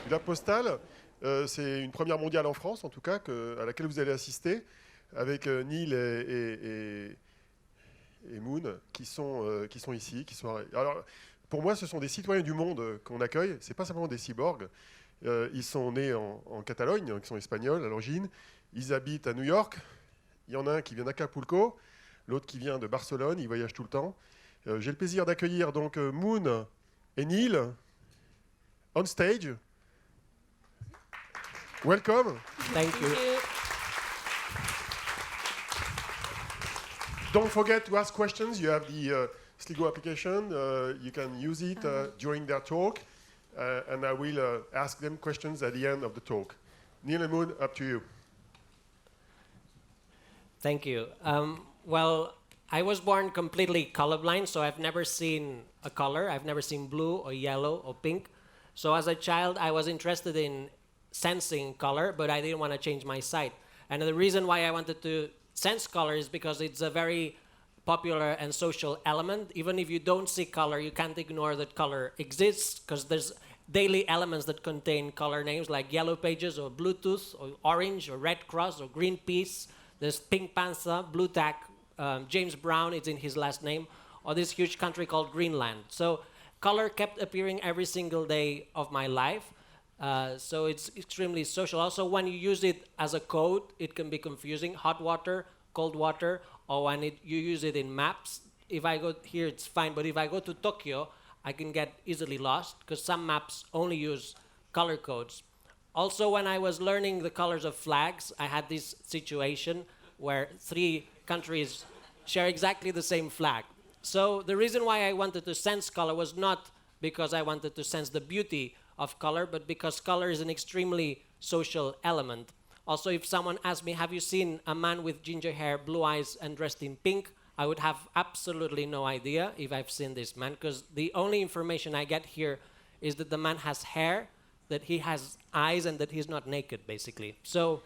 du Lab Postal. C'est une première mondiale en France, en tout cas, à laquelle vous allez assister, avec Neil et Moon, qui sont ici. Alors, pour moi, ce sont des citoyens du monde qu'on accueille. Ce n'est pas simplement des cyborgs. Ils sont nés en Catalogne, ils sont espagnols à l'origine. Ils habitent à New York. Il y en a un qui vient d'Acapulco, l'autre qui vient de Barcelone. Ils voyagent tout le temps. J'ai le plaisir d'accueillir donc Moon et Neil on stage. Welcome. Thank you. Don't forget to ask questions. You have the Sligo application. You can use it during their talk. And I will ask them questions at the end of the talk. Neil and Moon, up to you. Thank you. Well, I was born completely colorblind, so I've never seen a color. I've never seen blue or yellow or pink. So as a child, I was interested in sensing color, but I didn't want to change my sight. And the reason why I wanted to sense color is because it's a very popular and social element. Even if you don't see color, you can't ignore that color exists, because there's daily elements that contain color names like yellow pages or Bluetooth or orange or red cross or green peace. There's Pink Panther, blue tack, James Brown, it's in his last name, or this huge country called Greenland. So color kept appearing every single day of my life. So it's extremely social. Also, when you use it as a code, it can be confusing. Hot water, cold water, or when you use it in maps. If I go here, it's fine, but if I go to Tokyo, I can get easily lost, because some maps only use color codes. Also, when I was learning the colors of flags, I had this situation where 3 countries share exactly the same flag. So the reason why I wanted to sense color was not because I wanted to sense the beauty of color, but because color is an extremely social element. Also, if someone asked me, have you seen a man with ginger hair, blue eyes, and dressed in pink? I would have absolutely no idea if I've seen this man, because the only information I get here is that the man has hair, that he has eyes, and that he's not naked, basically. So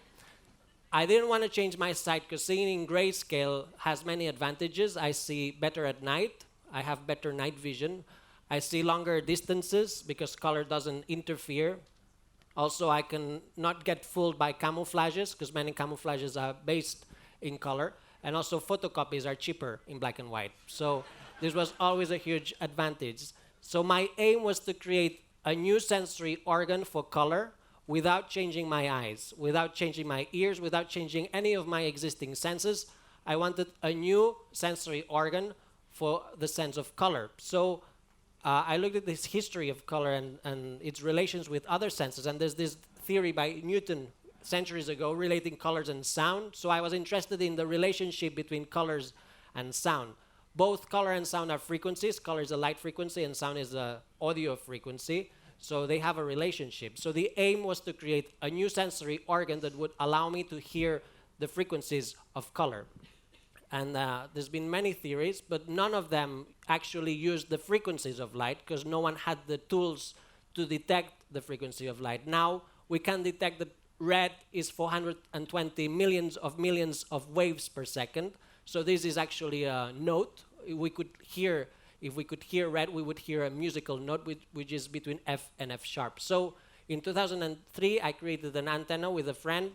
I didn't want to change my sight, because seeing in grayscale has many advantages. I see better at night. I have better night vision. I see longer distances because color doesn't interfere. Also, I can not get fooled by camouflages, because many camouflages are based in color. And also, photocopies are cheaper in black and white. So this was always a huge advantage. So my aim was to create a new sensory organ for color without changing my eyes, without changing my ears, without changing any of my existing senses. I wanted a new sensory organ for the sense of color. So I looked at this history of color and its relations with other senses, and there's this theory by Newton centuries ago relating colors and sound. So I was interested in the relationship between colors and sound. Both color and sound are frequencies. Color is a light frequency and sound is an audio frequency. So they have a relationship. So the aim was to create a new sensory organ that would allow me to hear the frequencies of color. And there's been many theories, but none of them actually used the frequencies of light, because no one had the tools to detect the frequency of light. Now we can detect that red is 420 millions of waves per second. So this is actually a note. If we could hear red, we would hear a musical note, which is between F and F sharp. So in 2003, I created an antenna with a friend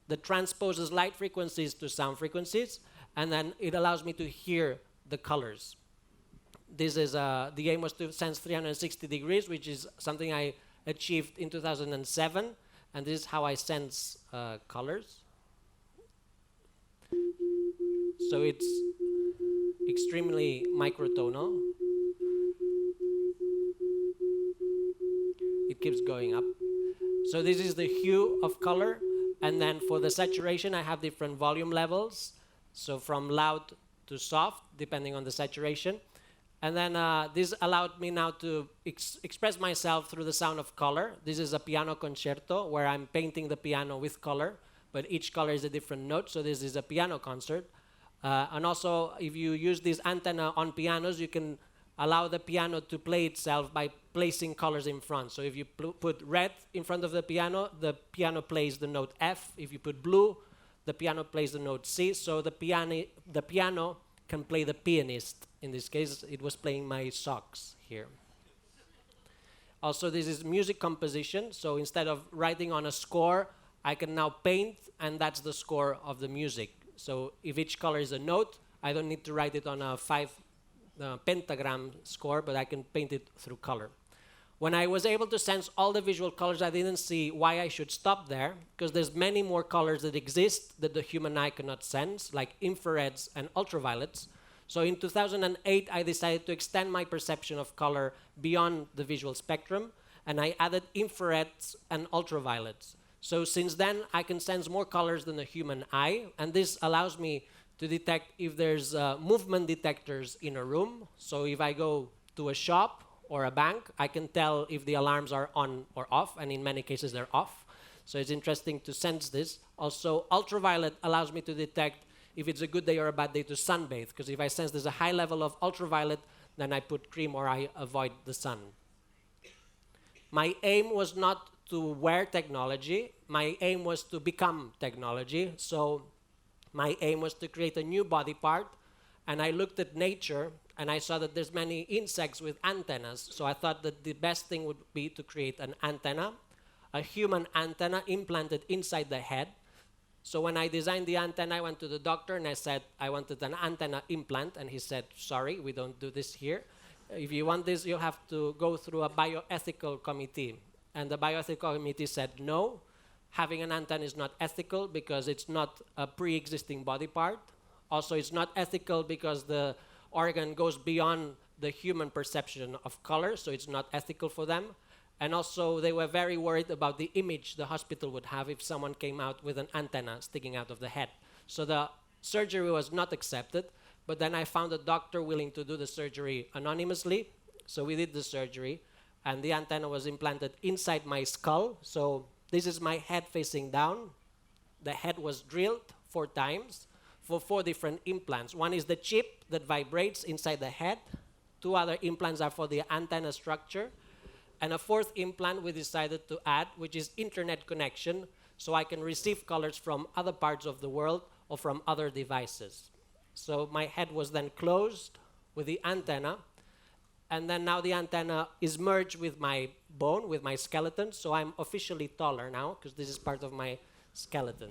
that transposes light frequencies to sound frequencies, and then it allows me to hear the colors. This is the aim was to sense 360 degrees, which is something I achieved in 2007, and this is how I sense colors. So it's extremely microtonal. It keeps going up. So this is the hue of color, and then for the saturation, I have different volume levels. So from loud to soft, depending on the saturation. And then this allowed me now to express myself through the sound of color. This is a piano concerto where I'm painting the piano with color, but each color is a different note. So this is a piano concert. And also, if you use this antenna on pianos, you can allow the piano to play itself by placing colors in front. So if you put red in front of the piano plays the note F. If you put blue, the piano plays the note C. So the piano can play the pianist. In this case, it was playing my socks here. Also, this is music composition. So instead of writing on a score, I can now paint, and that's the score of the music. So if each color is a note, I don't need to write it on a 5 pentagram score, but I can paint it through color. When I was able to sense all the visual colors, I didn't see why I should stop there, because there's many more colors that exist that the human eye cannot sense, like infrareds and ultraviolets. So in 2008, I decided to extend my perception of color beyond the visual spectrum, and I added infrareds and ultraviolets. So since then, I can sense more colors than the human eye, and this allows me to detect if there's movement detectors in a room. So if I go to a shop or a bank, I can tell if the alarms are on or off, and in many cases they're off. So it's interesting to sense this. Also, ultraviolet allows me to detect if it's a good day or a bad day to sunbathe, because if I sense there's a high level of ultraviolet, then I put cream or I avoid the sun. My aim was not to wear technology. My aim was to become technology. So my aim was to create a new body part, and I looked at nature, and I saw that there's many insects with antennas. So I thought that the best thing would be to create an antenna, a human antenna implanted inside the head. So when I designed the antenna, I went to the doctor and I said I wanted an antenna implant, and he said, sorry, we don't do this here. If you want this, you have to go through a bioethical committee. And the bioethical committee said, no, having an antenna is not ethical because it's not a pre-existing body part. Also, it's not ethical because the organ goes beyond the human perception of color, so it's not ethical for them. And also, they were very worried about the image the hospital would have if someone came out with an antenna sticking out of the head. So the surgery was not accepted, but then I found a doctor willing to do the surgery anonymously. So we did the surgery, and the antenna was implanted inside my skull. So this is my head facing down. The head was drilled 4 times for 4 different implants. One is the chip that vibrates inside the head. 2 other implants are for the antenna structure. And a 4th implant we decided to add, which is internet connection, so I can receive colors from other parts of the world or from other devices. So my head was then closed with the antenna, and then now the antenna is merged with my bone, with my skeleton, so I'm officially taller now, because this is part of my skeleton.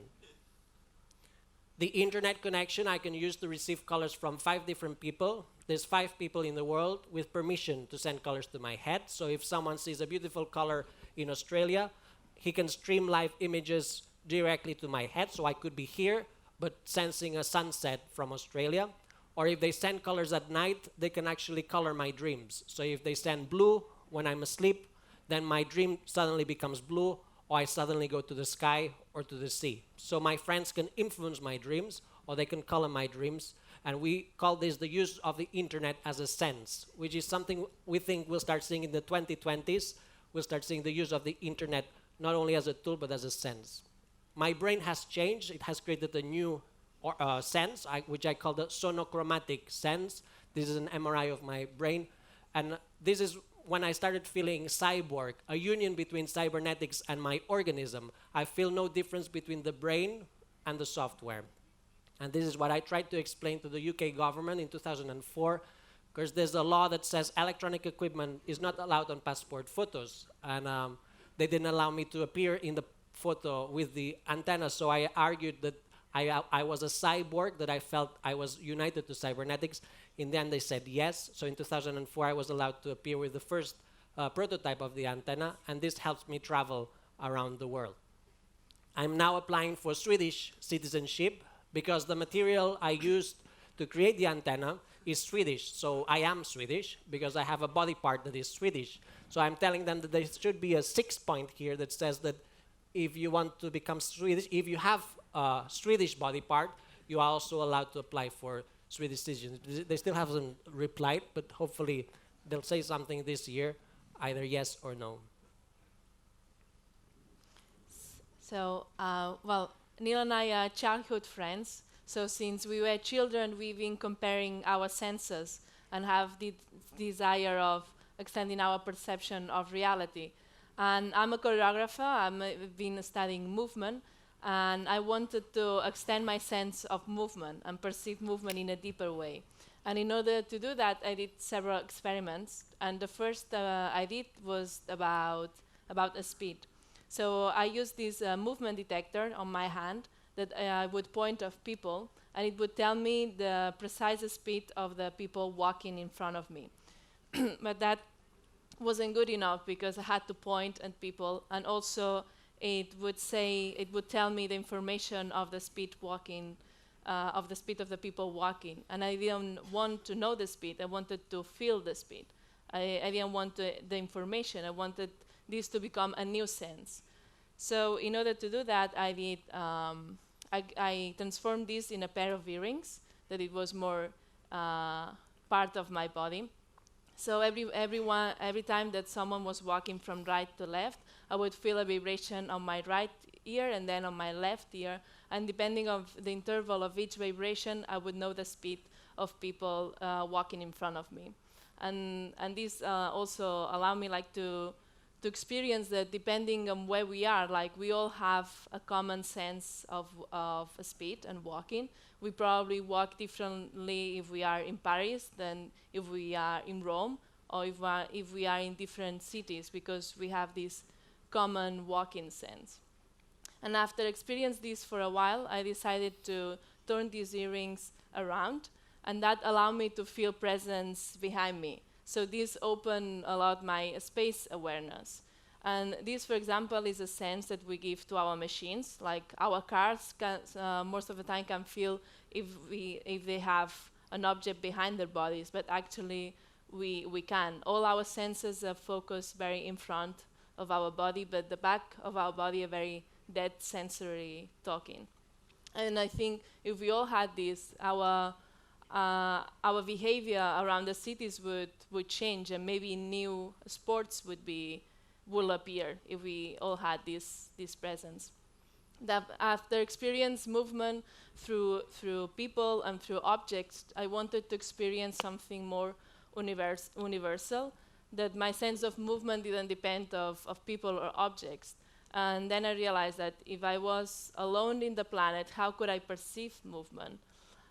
The internet connection I can use to receive colors from 5 different people. There's 5 people in the world with permission to send colors to my head. So if someone sees a beautiful color in Australia, he can stream live images directly to my head. So I could be here, but sensing a sunset from Australia. Or if they send colors at night, they can actually color my dreams. So if they send blue when I'm asleep, then my dream suddenly becomes blue, or I suddenly go to the sky or to the sea. So my friends can influence my dreams, or they can color my dreams. And we call this the use of the internet as a sense, which is something we think we'll start seeing in the 2020s. We'll start seeing the use of the internet not only as a tool, but as a sense. My brain has changed. It has created a new sense, which I call the sonochromatic sense. This is an MRI of my brain. And this is when I started feeling cyborg, a union between cybernetics and my organism. I feel no difference between the brain and the software. And this is what I tried to explain to the UK government in 2004, because there's a law that says electronic equipment is not allowed on passport photos. And they didn't allow me to appear in the photo with the antenna, so I argued that I was a cyborg, that I felt I was united to cybernetics. In the end, they said yes. So in 2004, I was allowed to appear with the first prototype of the antenna, and this helps me travel around the world. I'm now applying for Swedish citizenship because the material I used to create the antenna is Swedish. So I am Swedish because I have a body part that is Swedish. So I'm telling them that there should be a 6 point here that says that if you want to become Swedish, if you have a Swedish body part, you are also allowed to apply for Swedish citizenship. They still haven't replied, but hopefully they'll say something this year, either yes or no. So, well, Neil and I are childhood friends. So since we were children, we've been comparing our senses and have the desire of extending our perception of reality. And I'm a choreographer. I've been studying movement. And I wanted to extend my sense of movement and perceive movement in a deeper way. And in order to do that, I did several experiments. And the first I did was about a speed. So I used this movement detector on my hand that I would point of people, and it would tell me the precise speed of the people walking in front of me. But that wasn't good enough because I had to point at people, and also it would tell me the information of the speed walking, of the speed of the people walking. And I didn't want to know the speed, I wanted to feel the speed. I didn't want the information, I wanted this to become a new sense. So in order to do that, I transformed this in a pair of earrings, that it was more part of my body. So every time that someone was walking from right to left, I would feel a vibration on my right ear and then on my left ear. And depending on the interval of each vibration, I would know the speed of people walking in front of me. And this also allowed me to experience that depending on where we are, like we all have a common sense of speed and walking. We probably walk differently if we are in Paris than if we are in Rome, or if we are in different cities, because we have this common walking sense. And after experiencing this for a while, I decided to turn these earrings around, and that allowed me to feel presence behind me. So this opened a lot my space awareness. And this, for example, is a sense that we give to our machines. Like our cars, most of the time can feel if they have an object behind their bodies, but actually we can. All our senses are focused very in front of our body, but the back of our body are very dead sensory talking. And I think if we all had this, our behavior around the cities would change, and maybe new sports will appear if we all had this presence. That after experience movement through people and through objects, I wanted to experience something more universal, that my sense of movement didn't depend of people or objects. And then I realized that if I was alone in the planet, how could I perceive movement?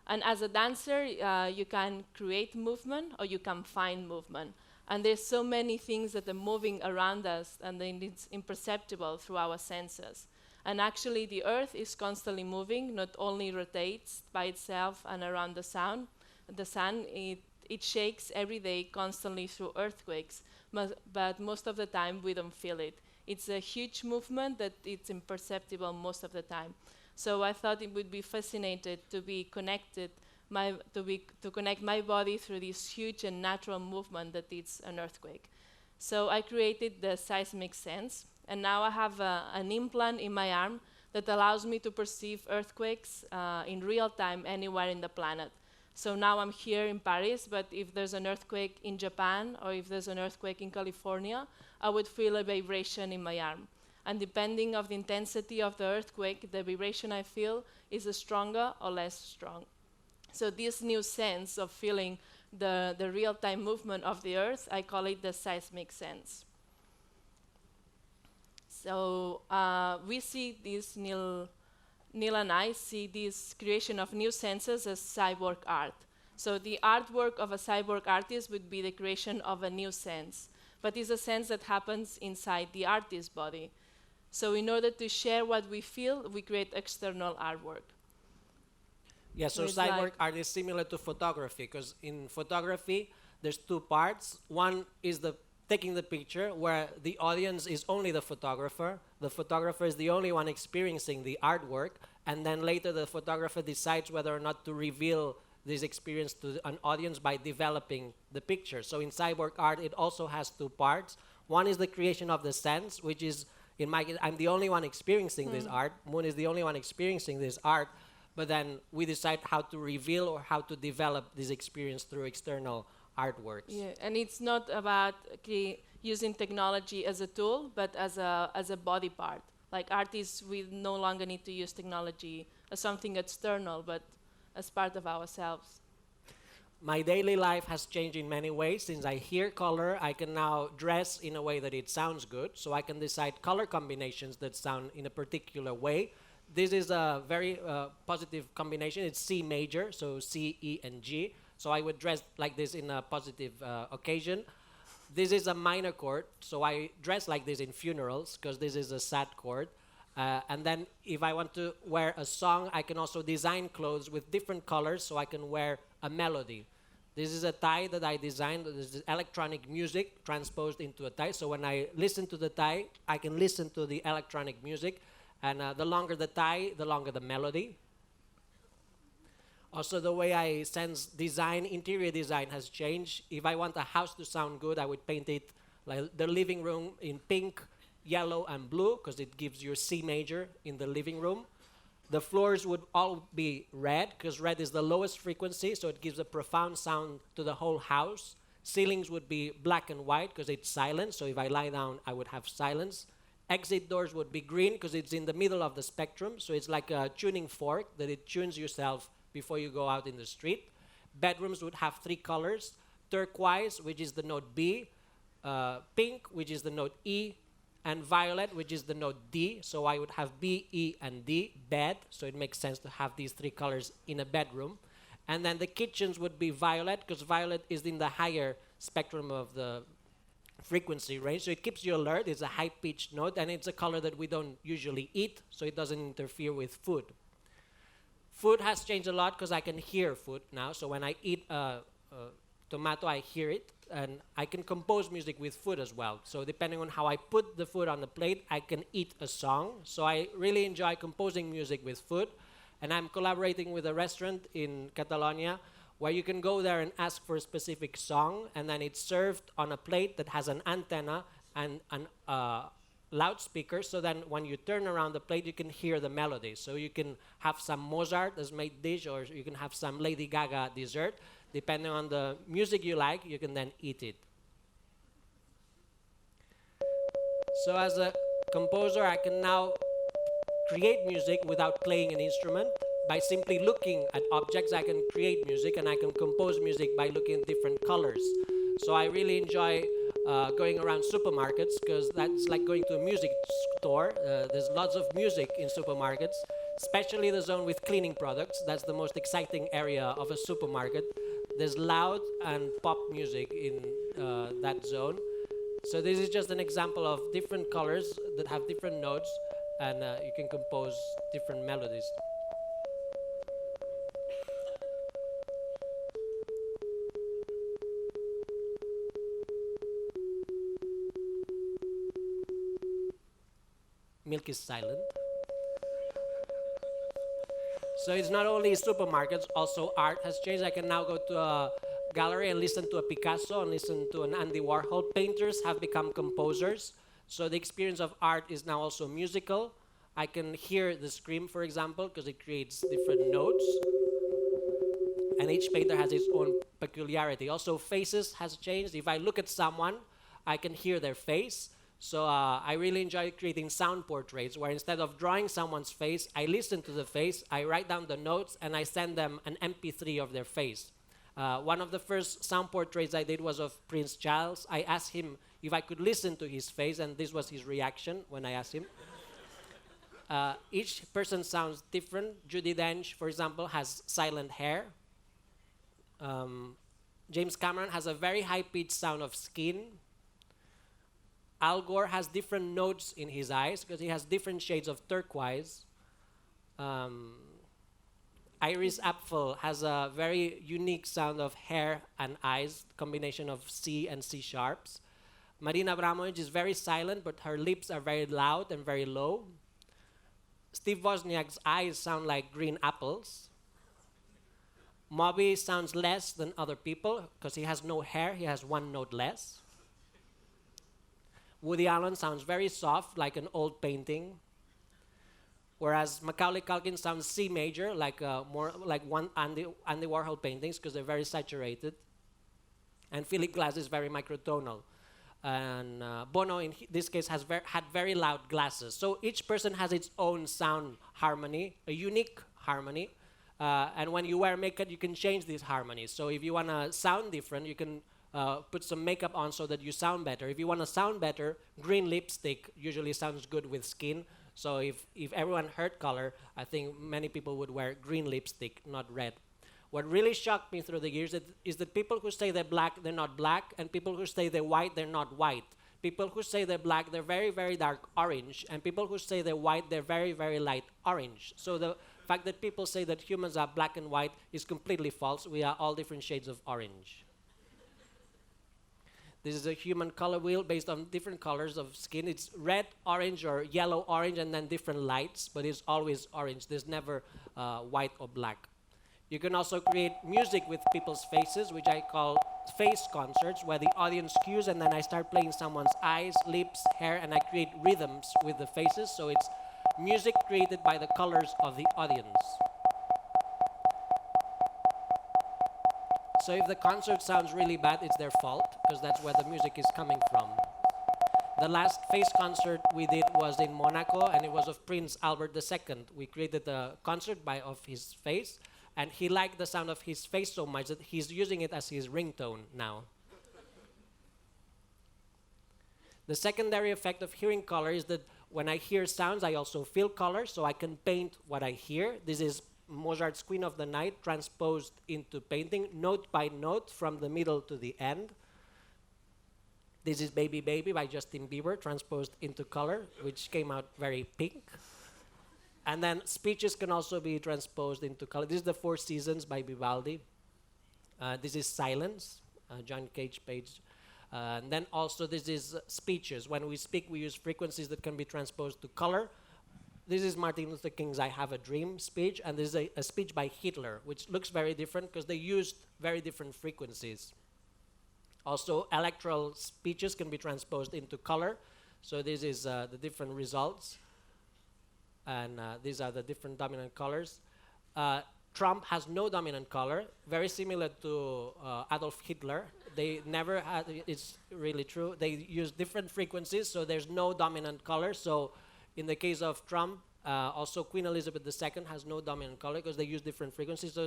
And as a dancer, you can create movement or you can find movement. And there's so many things that are moving around us, and then it's imperceptible through our senses. And actually, the Earth is constantly moving, not only rotates by itself and around the sun, it shakes every day constantly through earthquakes, but most of the time we don't feel it. It's a huge movement that it's imperceptible most of the time. So I thought it would be fascinating to be connected, to connect my body through this huge and natural movement that is an earthquake. So I created the seismic sense, and now I have an implant in my arm that allows me to perceive earthquakes in real time anywhere in the planet. So now I'm here in Paris, but if there's an earthquake in Japan or if there's an earthquake in California, I would feel a vibration in my arm. And depending on the intensity of the earthquake, the vibration I feel is stronger or less strong. So this new sense of feeling the real-time movement of the Earth, I call it the seismic sense. So we see this, Neil and I see this creation of new senses as cyborg art. So the artwork of a cyborg artist would be the creation of a new sense, but it's a sense that happens inside the artist's body. So in order to share what we feel, we create external artwork. Yeah, so cyborg art is similar to photography, because in photography, there's two parts. One is taking the picture, where the audience is only the photographer. The photographer is the only one experiencing the artwork, and then later the photographer decides whether or not to reveal this experience to an audience by developing the picture. So in cyborg art, it also has two parts. One is the creation of the sense, which is, in my case, I'm the only one experiencing this art. Moon is the only one experiencing this art. But then we decide how to reveal or how to develop this experience through external artworks. Yeah, and it's not about using technology as a tool, but as a body part. Like artists, we no longer need to use technology as something external, but as part of ourselves. My daily life has changed in many ways. Since I hear color, I can now dress in a way that it sounds good. So I can decide color combinations that sound in a particular way. This is a very positive combination. It's C major, so C, E, and G. So I would dress like this in a positive occasion. This is a minor chord, so I dress like this in funerals because this is a sad chord. And then if I want to wear a song, I can also design clothes with different colors so I can wear a melody. This is a tie that I designed. This is electronic music transposed into a tie. So when I listen to the tie, I can listen to the electronic music. And the longer the tie, the longer the melody. Also, the way I sense design, interior design has changed. If I want a house to sound good, I would paint it like the living room in pink, yellow, and blue, because it gives you C major in the living room. The floors would all be red, because red is the lowest frequency, so it gives a profound sound to the whole house. Ceilings would be black and white, because it's silent, so if I lie down, I would have silence. Exit doors would be green, because it's in the middle of the spectrum, so it's like a tuning fork, that it tunes yourself before you go out in the street. Bedrooms would have 3 colors: turquoise, which is the note B, pink, which is the note E, and violet, which is the note D. So I would have B, E, and D, bed. So it makes sense to have these 3 colors in a bedroom. And then the kitchens would be violet, because violet is in the higher spectrum of the frequency range. So it keeps you alert. It's a high-pitched note, and it's a color that we don't usually eat, so it doesn't interfere with food. Food has changed a lot because I can hear food now. So when I eat a tomato, I hear it. And I can compose music with food as well. So depending on how I put the food on the plate, I can eat a song. So I really enjoy composing music with food. And I'm collaborating with a restaurant in Catalonia where you can go there and ask for a specific song, and then it's served on a plate that has an antenna and an loudspeaker, so then when you turn around the plate, you can hear the melody. So you can have some Mozart as made dish, or you can have some Lady Gaga dessert. Depending on the music you like, you can then eat it. So as a composer, I can now create music without playing an instrument. By simply looking at objects, I can create music, and I can compose music by looking at different colors. So I really enjoy going around supermarkets, because that's like going to a music store. There's lots of music in supermarkets, especially the zone with cleaning products. That's the most exciting area of a supermarket. There's loud and pop music in that zone. So this is just an example of different colors that have different notes, and you can compose different melodies. Milk is silent. So it's not only supermarkets, also art has changed. I can now go to a gallery and listen to a Picasso and listen to an Andy Warhol. Painters have become composers. So the experience of art is now also musical. I can hear the scream, for example, because it creates different notes. And each painter has its own peculiarity. Also, faces has changed. If I look at someone, I can hear their face. So I really enjoy creating sound portraits, where instead of drawing someone's face, I listen to the face, I write down the notes, and I send them an MP3 of their face. One of the first sound portraits I did was of Prince Charles. I asked him if I could listen to his face, and this was his reaction when I asked him. Each person sounds different. Judi Dench, for example, has silent hair. James Cameron has a very high-pitched sound of skin. Al Gore has different notes in his eyes because he has different shades of turquoise. Iris Apfel has a very unique sound of hair and eyes, combination of C and C sharps. Marina Abramovic is very silent, but her lips are very loud and very low. Steve Wozniak's eyes sound like green apples. Moby sounds less than other people because he has no hair, he has 1 note less. Woody Allen sounds very soft, like an old painting. Whereas Macaulay Culkin sounds C major, like more like one Andy Warhol paintings, because they're very saturated. And Philip Glass is very microtonal. And Bono, in this case, had very loud glasses. So each person has its own sound harmony, a unique harmony. And when you wear makeup, you can change these harmonies. So if you want to sound different, you can put some makeup on so that you sound better. If you want to sound better, green lipstick usually sounds good with skin. So if everyone heard color, I think many people would wear green lipstick, not red. What really shocked me through the years is that people who say they're black, they're not black, and people who say they're white, they're not white. People who say they're black, they're very, very dark orange, and people who say they're white, they're very, very light orange. So the fact that people say that humans are black and white is completely false. We are all different shades of orange. This is a human color wheel based on different colors of skin. It's red, orange, or yellow, orange, and then different lights, but it's always orange. There's never white or black. You can also create music with people's faces, which I call face concerts, where the audience cues and then I start playing someone's eyes, lips, hair, and I create rhythms with the faces. So it's music created by the colors of the audience. So if the concert sounds really bad, it's their fault, because that's where the music is coming from. The last face concert we did was in Monaco, and it was of Prince Albert II. We created a concert of his face, and he liked the sound of his face so much that he's using it as his ringtone now. The secondary effect of hearing color is that when I hear sounds, I also feel color, so I can paint what I hear. This is Mozart's Queen of the Night transposed into painting, note by note, from the middle to the end. This is Baby Baby by Justin Bieber, transposed into color, which came out very pink. And then speeches can also be transposed into color. This is The Four Seasons by Vivaldi. This is Silence, John Cage page. And then also this is speeches. When we speak, we use frequencies that can be transposed to color. This is Martin Luther King's I Have a Dream speech, and this is a speech by Hitler, which looks very different because they used very different frequencies. Also, electoral speeches can be transposed into color. So this is the different results. And these are the different dominant colors. Trump has no dominant color, very similar to Adolf Hitler. They never had, it's really true, they use different frequencies, so there's no dominant color. So in the case of Trump, also Queen Elizabeth II has no dominant color because they use different frequencies. So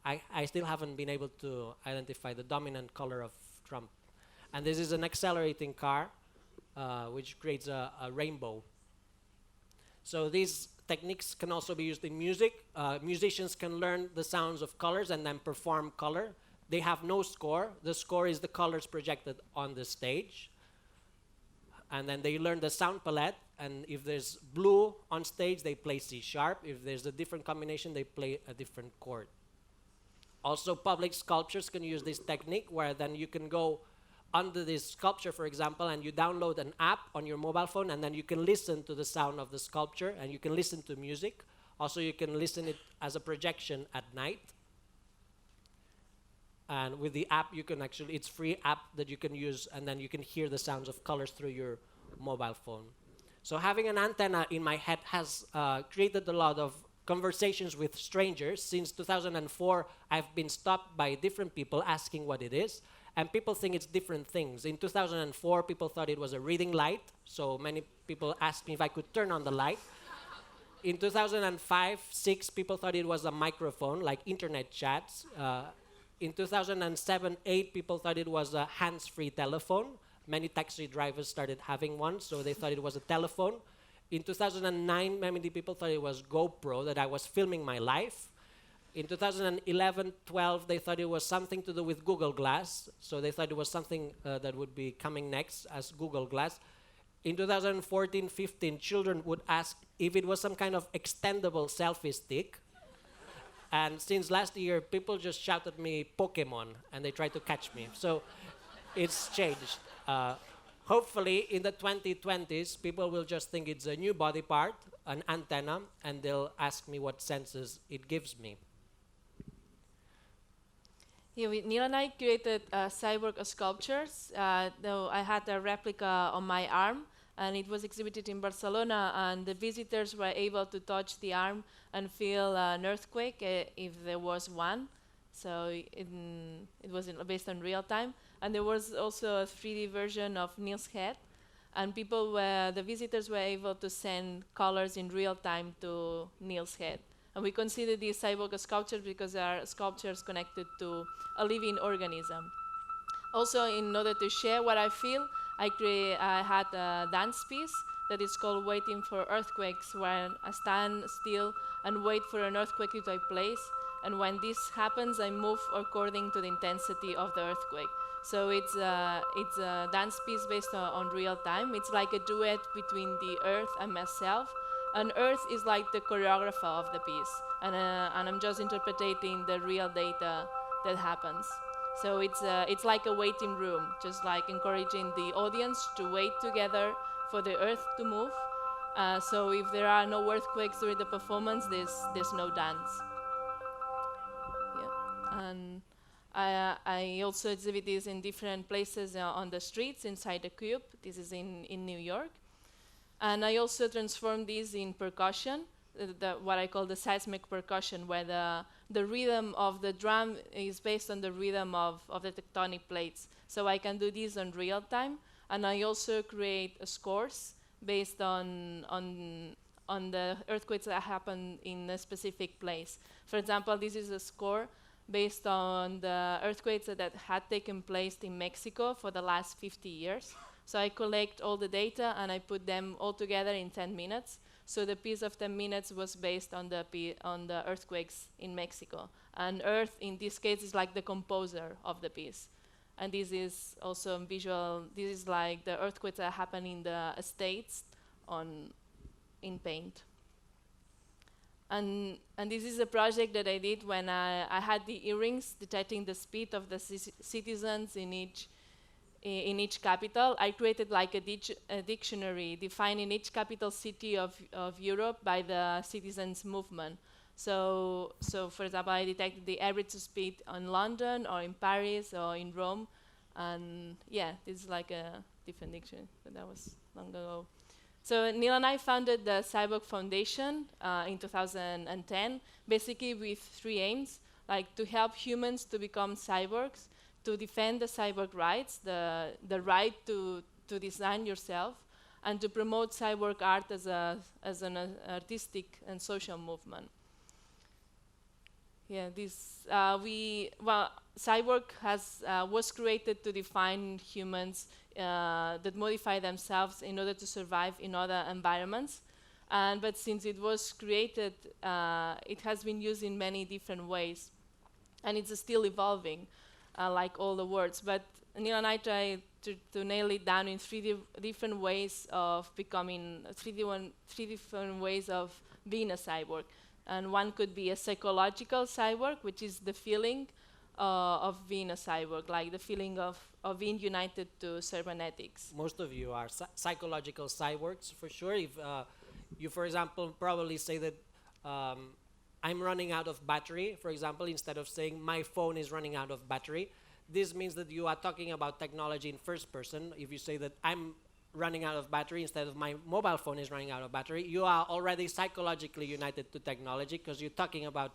I still haven't been able to identify the dominant color of Trump. And this is an accelerating car, which creates a rainbow. So these techniques can also be used in music. Musicians can learn the sounds of colors and then perform color. They have no score. The score is the colors projected on the stage. And then they learn the sound palette. And if there's blue on stage, they play C sharp. If there's a different combination, they play a different chord. Also, public sculptures can use this technique where then you can go under this sculpture, for example, and you download an app on your mobile phone, and then you can listen to the sound of the sculpture, and you can listen to music. Also, you can listen it as a projection at night. And with the app, you can actually, it's free app that you can use, and then you can hear the sounds of colors through your mobile phone. So having an antenna in my head has created a lot of conversations with strangers. Since 2004, I've been stopped by different people asking what it is. And people think it's different things. In 2004, people thought it was a reading light. So many people asked me if I could turn on the light. In 2005, 6, people thought it was a microphone, like internet chats. In 2007, 8, people thought it was a hands-free telephone. Many taxi drivers started having one, so they thought it was a telephone. In 2009, many people thought it was GoPro, that I was filming my life. In 2011, 12, they thought it was something to do with Google Glass. So they thought it was something that would be coming next as Google Glass. In 2014, 15, children would ask if it was some kind of extendable selfie stick. And since last year, people just shout at me Pokemon, and they try to catch me. So it's changed. Hopefully, in the 2020s, people will just think it's a new body part, an antenna, and they'll ask me what senses it gives me. Yeah, Neil and I created cyborg sculptures. Though I had a replica on my arm, and it was exhibited in Barcelona, and the visitors were able to touch the arm and feel an earthquake if there was one. So it was based on real time. And there was also a 3D version of Neil's head, and the visitors were able to send colors in real time to Neil's head. And we consider these cyborg sculptures because they are sculptures connected to a living organism. Also, in order to share what I feel, I had a dance piece that is called Waiting for Earthquakes, where I stand still and wait for an earthquake to take place. And when this happens, I move according to the intensity of the earthquake. So it's a dance piece based on real time. It's like a duet between the earth and myself. And earth is like the choreographer of the piece. And I'm just interpreting the real data that happens. So it's like a waiting room, just like encouraging the audience to wait together for the earth to move. So if there are no earthquakes during the performance, there's no dance. Yeah. And I also exhibit this in different places on the streets inside the cube. This is in New York. And I also transform this in percussion, what I call the seismic percussion, where the rhythm of the drum is based on the rhythm of the tectonic plates. So I can do this in real time. And I also create scores based on the earthquakes that happen in a specific place. For example, this is a score based on the earthquakes that had taken place in Mexico for the last 50 years. So I collect all the data and I put them all together in 10 minutes. So the piece of 10 minutes was based on the earthquakes in Mexico. And Earth, in this case, is like the composer of the piece. And this is also visual. This is like the earthquakes that happen in the States in paint. And this is a project that I did when I had the earrings detecting the speed of the citizens in each capital. I created like a dictionary defining each capital city of Europe by the citizens' movement. So for example, I detected the average speed in London or in Paris or in Rome. And yeah, this is like a different dictionary, but that was long ago. So Neil and I founded the Cyborg Foundation in 2010, basically with 3 aims, like to help humans to become cyborgs, to defend the cyborg rights, the right to design yourself, and to promote cyborg art as an artistic and social movement. Yeah, Cyborg was created to define humans that modify themselves in order to survive in other environments. But since it was created, it has been used in many different ways. And it's still evolving, like all the words. But Neil and I tried to nail it down in 3 different ways of becoming, 3 different ways of being a cyborg. And one could be a psychological cyborg, which is the feeling of being a cyborg, like the feeling of being united to cybernetics. Most of you are psychological cyborgs, for sure. If you, for example, probably say that I'm running out of battery, for example, instead of saying my phone is running out of battery, this means that you are talking about technology in first person. If you say that I'm running out of battery instead of my mobile phone is running out of battery, you are already psychologically united to technology because you're talking about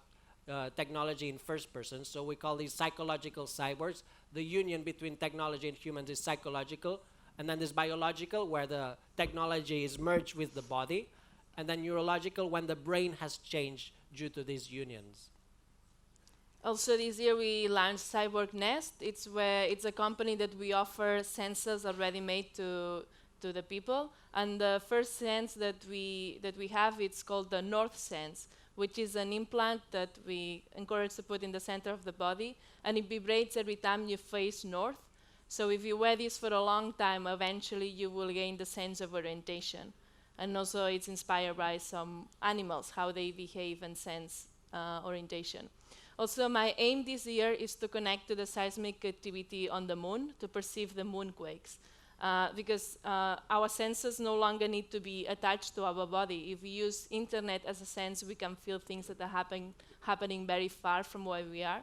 technology in first person. So we call these psychological cyborgs. The union between technology and humans is psychological. And then there's biological, where the technology is merged with the body. And then neurological, when the brain has changed due to these unions. Also this year we launched Cyborg Nest. It's a company that we offer sensors already made to the people. And the first sense that we have, it's called the North Sense, which is an implant that we encourage to put in the center of the body, and it vibrates every time you face north. So if you wear this for a long time, eventually you will gain the sense of orientation. And also it's inspired by some animals, how they behave and sense orientation. Also, my aim this year is to connect to the seismic activity on the moon to perceive the moonquakes. Because our senses no longer need to be attached to our body. If we use internet as a sense, we can feel things that are happening very far from where we are.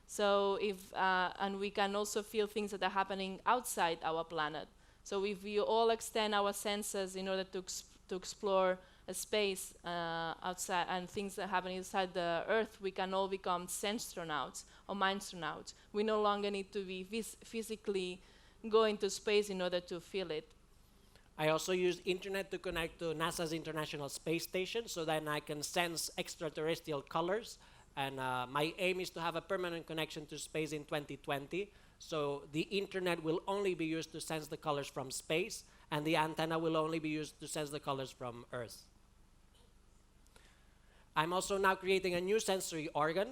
So and we can also feel things that are happening outside our planet. So if we all extend our senses in order to explore a space outside and things that happen inside the Earth, we can all become sensestronauts or mindstronauts. We no longer need to be physically go into space in order to feel it. I also use internet to connect to NASA's International Space Station, so then I can sense extraterrestrial colors. And my aim is to have a permanent connection to space in 2020. So the internet will only be used to sense the colors from space, and the antenna will only be used to sense the colors from Earth. I'm also now creating a new sensory organ.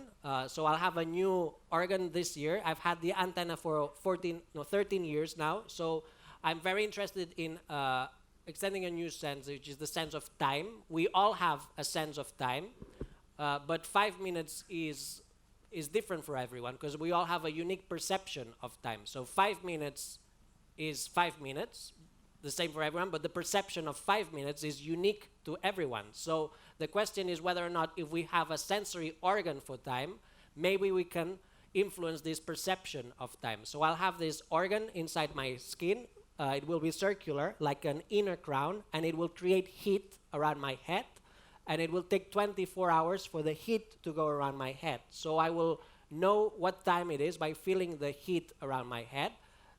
So I'll have a new organ this year. I've had the antenna for 13 years now. So I'm very interested in extending a new sense, which is the sense of time. We all have a sense of time, but 5 minutes is different for everyone because we all have a unique perception of time. So 5 minutes is 5 minutes, the same for everyone, but the perception of 5 minutes is unique to everyone. So the question is whether or not if we have a sensory organ for time, maybe we can influence this perception of time. So I'll have this organ inside my skin. It will be circular, like an inner crown, and it will create heat around my head, and it will take 24 hours for the heat to go around my head. So I will know what time it is by feeling the heat around my head.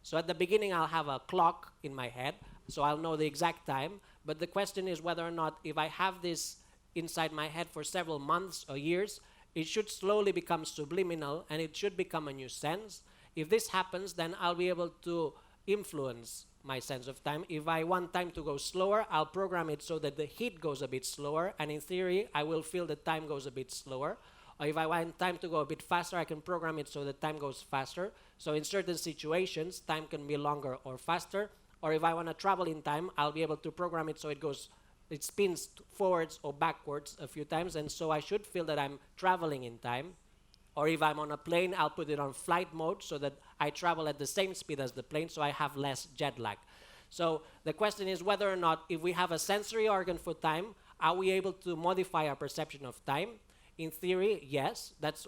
So at the beginning, I'll have a clock in my head, so I'll know the exact time. But the question is whether or not if I have this inside my head for several months or years, it should slowly become subliminal, and it should become a new sense. If this happens, then I'll be able to influence my sense of time. If I want time to go slower, I'll program it so that the heat goes a bit slower, and in theory, I will feel that time goes a bit slower. Or if I want time to go a bit faster, I can program it so that time goes faster. So in certain situations, time can be longer or faster. Or if I want to travel in time, I'll be able to program it so it spins forwards or backwards a few times, and so I should feel that I'm traveling in time. Or if I'm on a plane, I'll put it on flight mode so that I travel at the same speed as the plane, so I have less jet lag. So the question is whether or not if we have a sensory organ for time, are we able to modify our perception of time? In theory, yes. That's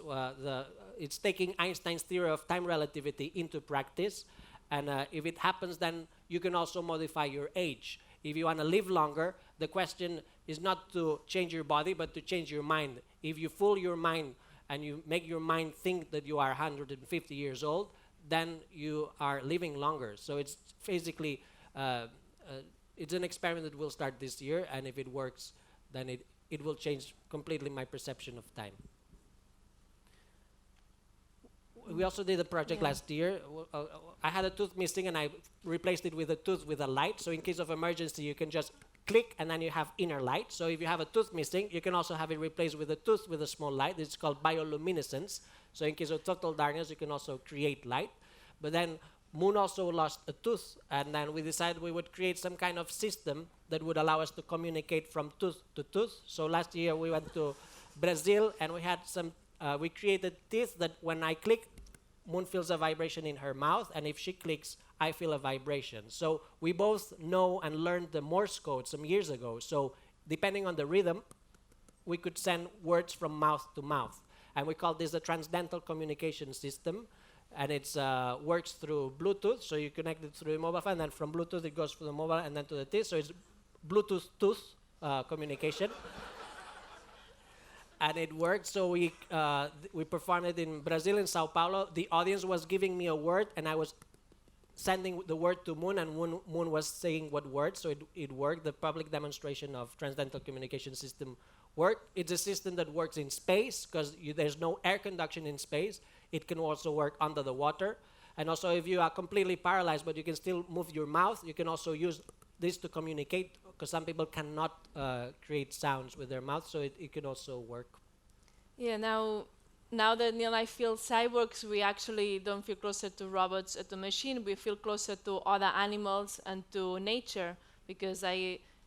it's taking Einstein's theory of time relativity into practice. And if it happens, then you can also modify your age. If you want to live longer, the question is not to change your body, but to change your mind. If you fool your mind and you make your mind think that you are 150 years old, then you are living longer. So it's basically, it's an experiment that will start this year, and if it works, then it will change completely my perception of time. We also did a project last year. I had a tooth missing, and I replaced it with a tooth with a light. So in case of emergency, you can just click, and then you have inner light. So if you have a tooth missing, you can also have it replaced with a tooth with a small light. It's called bioluminescence. So in case of total darkness, you can also create light. But then Moon also lost a tooth, and then we decided we would create some kind of system that would allow us to communicate from tooth to tooth. So last year we went to Brazil, and we had we created teeth that when I click, Moon feels a vibration in her mouth, and if she clicks, I feel a vibration. So we both know and learned the Morse code some years ago. So depending on the rhythm, we could send words from mouth to mouth. And we call this a transcendental communication system. And it works through Bluetooth. So you connect it through the mobile phone, and then from Bluetooth it goes to the mobile and then to the teeth. So it's Bluetooth tooth communication. And it worked, so we performed it in Brazil, in Sao Paulo. The audience was giving me a word, and I was sending the word to Moon, and Moon was saying what word, so it worked. The public demonstration of Transcendental Communication System worked. It's a system that works in space, because there's no air conduction in space. It can also work under the water. And also, if you are completely paralyzed, but you can still move your mouth, you can also use this to communicate, because some people cannot create sounds with their mouth, so it can also work. Yeah, now that Neil and I feel cyborgs, we actually don't feel closer to robots or to machine. We feel closer to other animals and to nature, because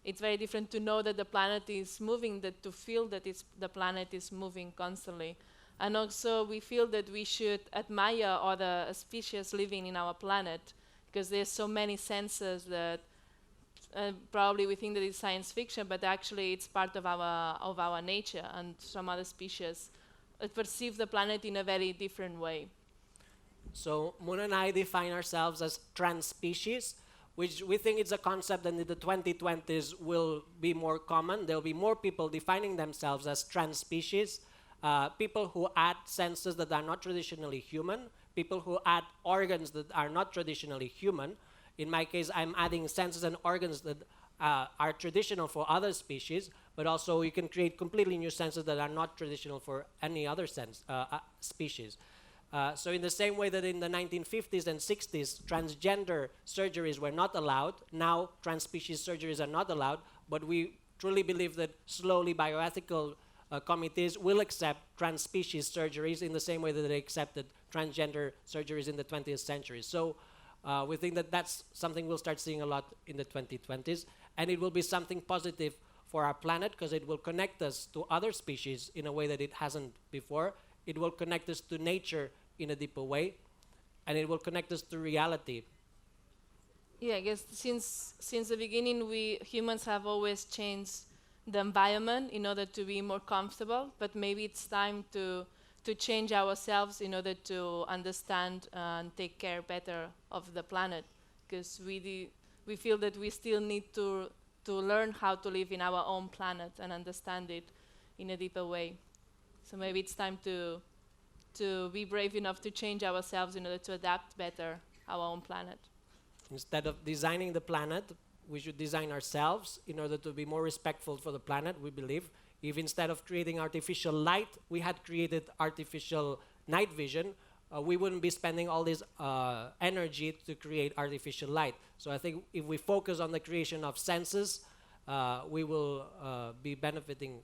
it's very different to know that the planet is moving than to feel that the planet is moving constantly. And also, we feel that we should admire other species living in our planet, because there's so many senses that probably we think that it's science fiction, but actually it's part of our nature, and some other species perceive the planet in a very different way. So Moon and I define ourselves as trans-species, which we think is a concept that in the 2020s will be more common. There will be more people defining themselves as trans-species, people who add senses that are not traditionally human, people who add organs that are not traditionally human. In my case, I'm adding senses and organs that are traditional for other species, but also you can create completely new senses that are not traditional for any other species. So in the same way that in the 1950s and 60s, transgender surgeries were not allowed, now trans-species surgeries are not allowed, but we truly believe that slowly bioethical committees will accept trans-species surgeries in the same way that they accepted transgender surgeries in the 20th century. So we think that that's something we'll start seeing a lot in the 2020s, and it will be something positive for our planet because it will connect us to other species in a way that it hasn't before. It will connect us to nature in a deeper way, and it will connect us to reality. Yeah, I guess since the beginning, we humans have always changed the environment in order to be more comfortable, but maybe it's time to change ourselves in order to understand and take care better of the planet, because we feel that we still need to learn how to live in our own planet and understand it in a deeper way. So maybe it's time to be brave enough to change ourselves in order to adapt better our own planet. Instead of designing the planet, we should design ourselves in order to be more respectful for the planet, we believe. If instead of creating artificial light, we had created artificial night vision, we wouldn't be spending all this energy to create artificial light. So I think if we focus on the creation of senses, we will be benefiting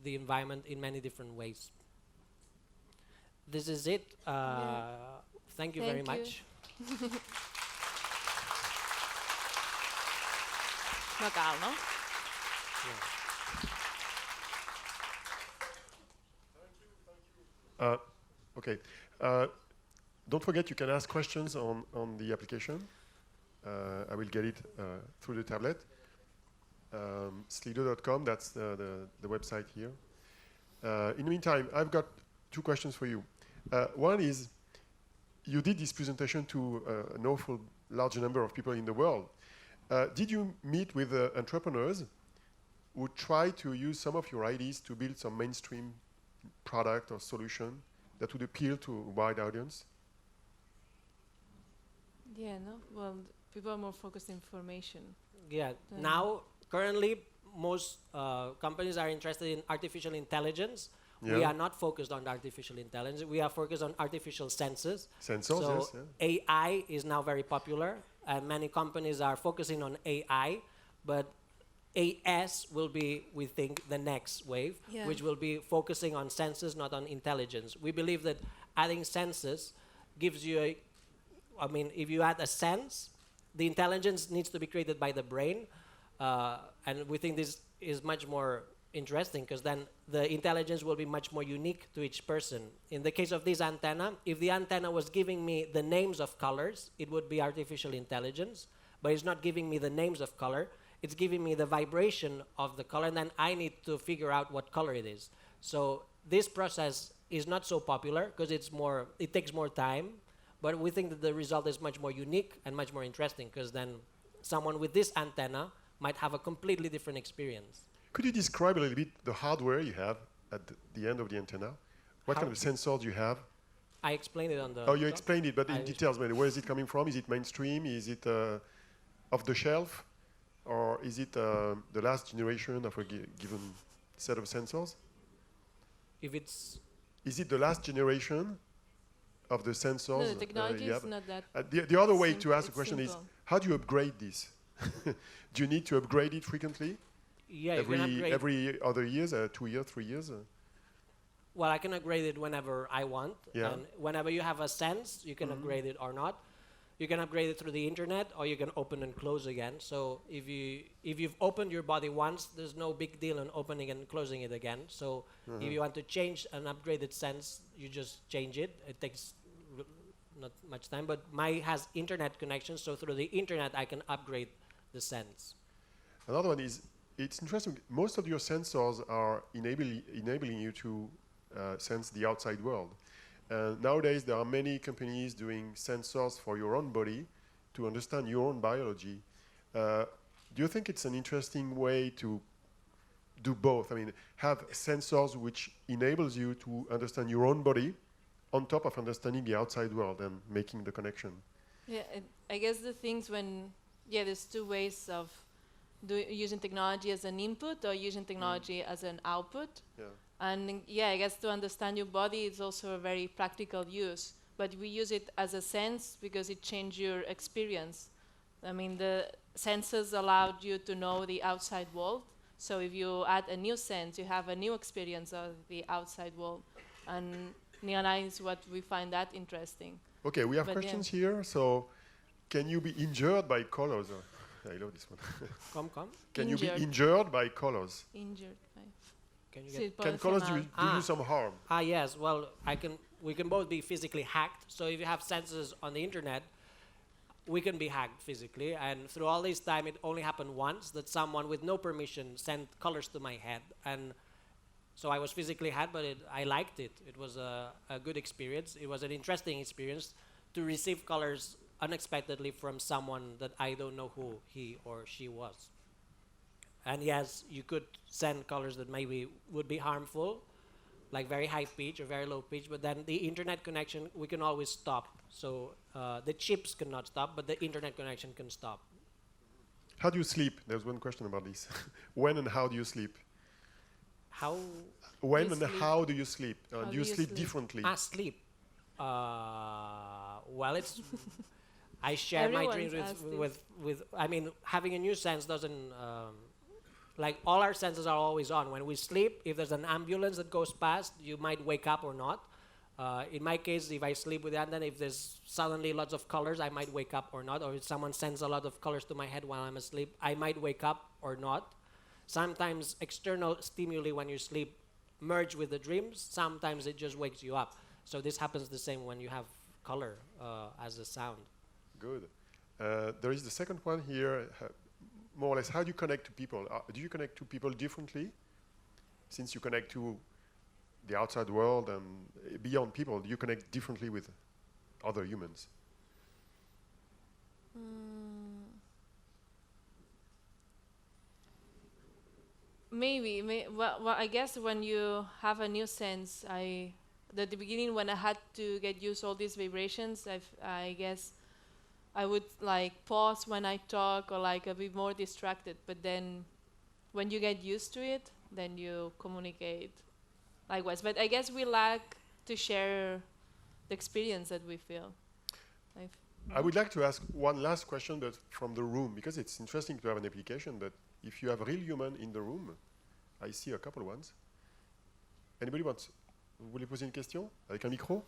the environment in many different ways. This is it. Thank you very much. No cal, no? Okay. Don't forget you can ask questions on the application. I will get it through the tablet. Slido.com, that's the website here. In the meantime, I've got two questions for you. One is, you did this presentation to an awful large number of people in the world. Did you meet with entrepreneurs who try to use some of your ideas to build some mainstream product or solution that would appeal to a wide audience? Yeah, no? Well, people are more focused on information. Yeah, now, currently, most companies are interested in artificial intelligence. Yeah. We are not focused on artificial intelligence. We are focused on artificial sensors. Sensors, so yes. Yeah. AI is now very popular, and many companies are focusing on AI, but AS will be, we think, the next wave, which will be focusing on senses, not on intelligence. We believe that adding senses gives you if you add a sense, the intelligence needs to be created by the brain, and we think this is much more interesting because then the intelligence will be much more unique to each person. In the case of this antenna, if the antenna was giving me the names of colors, it would be artificial intelligence, but it's not giving me the names of color. It's giving me the vibration of the color, and then I need to figure out what color it is. So this process is not so popular because it takes more time, but we think that the result is much more unique and much more interesting because then someone with this antenna might have a completely different experience. Could you describe a little bit the hardware you have at the end of the antenna? What kind of sensors you have? I explained it on the... Oh, you explained it, but in details, maybe. Where is it coming from? Is it mainstream? Is it off the shelf? Or is it the last generation of a given set of sensors? Is it the last generation of the sensors? No, the technology is not that. The other way to ask the question is, how do you upgrade this? Do you need to upgrade it frequently? Yeah, every other years, 2 years, 3 years? Well, I can upgrade it whenever I want. Yeah. And whenever you have a sense, you can upgrade it or not. You can upgrade it through the internet, or you can open and close again. So if you've opened your body once, there's no big deal in opening and closing it again. So if you want to change an upgraded sense, you just change it. It takes not much time, but mine has internet connection, so through the internet I can upgrade the sense. Another one is, it's interesting, most of your sensors are enabling you to sense the outside world. Nowadays, there are many companies doing sensors for your own body to understand your own biology. Do you think it's an interesting way to do both? I mean, have sensors which enables you to understand your own body on top of understanding the outside world and making the connection. Yeah, I guess the things there's two ways of using technology as an input or using technology as an output. Yeah. And I guess to understand your body is also a very practical use, but we use it as a sense because it changed your experience. I mean, the senses allowed you to know the outside world, So if you add a new sense, you have a new experience of the outside world. And Neil and I is what we find that interesting. Okay, we have But questions here. So, can you be injured by colors? I love this one. Come. Can you be Injured. injured by colors? Injured. Can you Sí, get? puede Can ser colors mal. do you some harm? Yes. Well, we can both be physically hacked. So if you have sensors on the internet, we can be hacked physically. And through all this time, it only happened once that someone with no permission sent colors to my head. And so I was physically hacked, but I liked it. It was a good experience. It was an interesting experience to receive colors unexpectedly from someone that I don't know who he or she was. And yes, you could send colors that maybe would be harmful, like very high pitch or very low pitch, but then the internet connection, we can always stop. So the chips cannot stop, but the internet connection can stop. How do you sleep? There's one question about this. When and how do you sleep? How? When You and sleep. how do you sleep? How Do do you you sleep sleep? differently? Sleep. Well, it's. I share my Everyone's dreams asked with. I mean, having a new sense doesn't. Like all our senses are always on. When we sleep, if there's an ambulance that goes past, you might wake up or not. In my case, if I sleep with that, then if there's suddenly lots of colors, I might wake up or not. Or if someone sends a lot of colors to my head while I'm asleep, I might wake up or not. Sometimes external stimuli when you sleep merge with the dreams. Sometimes it just wakes you up. So this happens the same when you have color as a sound. Good. There is the second one here. More or less, how do you connect to people? Do you connect to people differently? Since you connect to the outside world and beyond people, do you connect differently with other humans? Maybe. Well, I guess when you have a new sense, at the beginning when I had to get used to all these vibrations, I guess I would like pause when I talk or like be more distracted. But then when you get used to it, then you communicate likewise. But I guess we lack to share the experience that we feel. I would like to ask one last question, but from the room, because it's interesting to have an application, but if you have real human in the room, I see a couple ones. Anybody wants? Vous voulez poser une question avec un micro?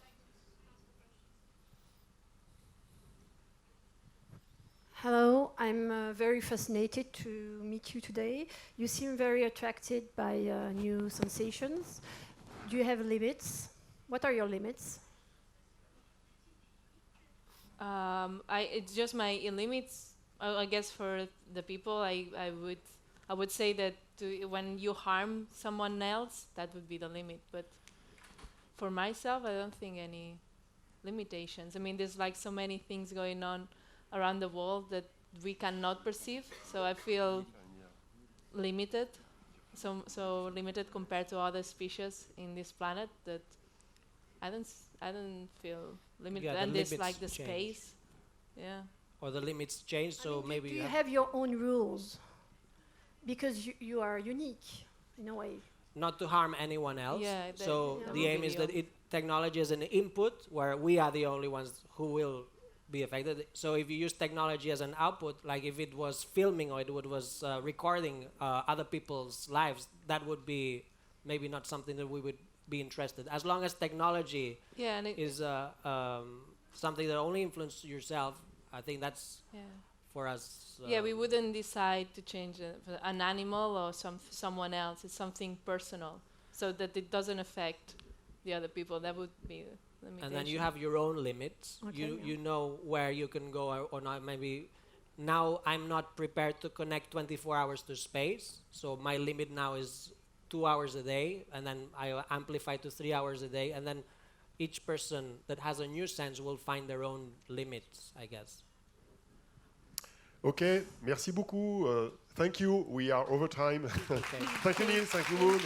Hello, I'm very fascinated to meet you today. You seem very attracted by new sensations. Do you have limits? What are your limits? It's just my limits. I guess for the people, I would say that when you harm someone else, that would be the limit. But for myself, I don't think any limitations. I mean, there's like so many things going on around the world that we cannot perceive. So I feel limited, so limited compared to other species in this planet that I don't feel limited. Yeah, the and there's limits like the change. space. Yeah. Or the limits change, so maybe do you have your own rules? Because you are unique in a way. not to harm anyone else. Yeah, so yeah. the aim is that technology is an input where we are the only ones who will be affected. So if you use technology as an output, like if it was filming or it was recording other people's lives, that would be maybe not something that we would be interested. As long as technology is something that only influences yourself, I think that's for us. We wouldn't decide to change an animal or someone else. It's something personal, so that it doesn't affect the other people. That would be the limitation. And then you have your own limits. Okay, You know where you can go or not. Maybe now I'm not prepared to connect 24 hours to space, so my limit now is 2 hours a day, and then I amplify to 3 hours a day, and then each person that has a new sense will find their own limits, I guess. Okay, merci beaucoup. Thank you. We are over time. Okay. Thank you, Neil. Thank you, Moon.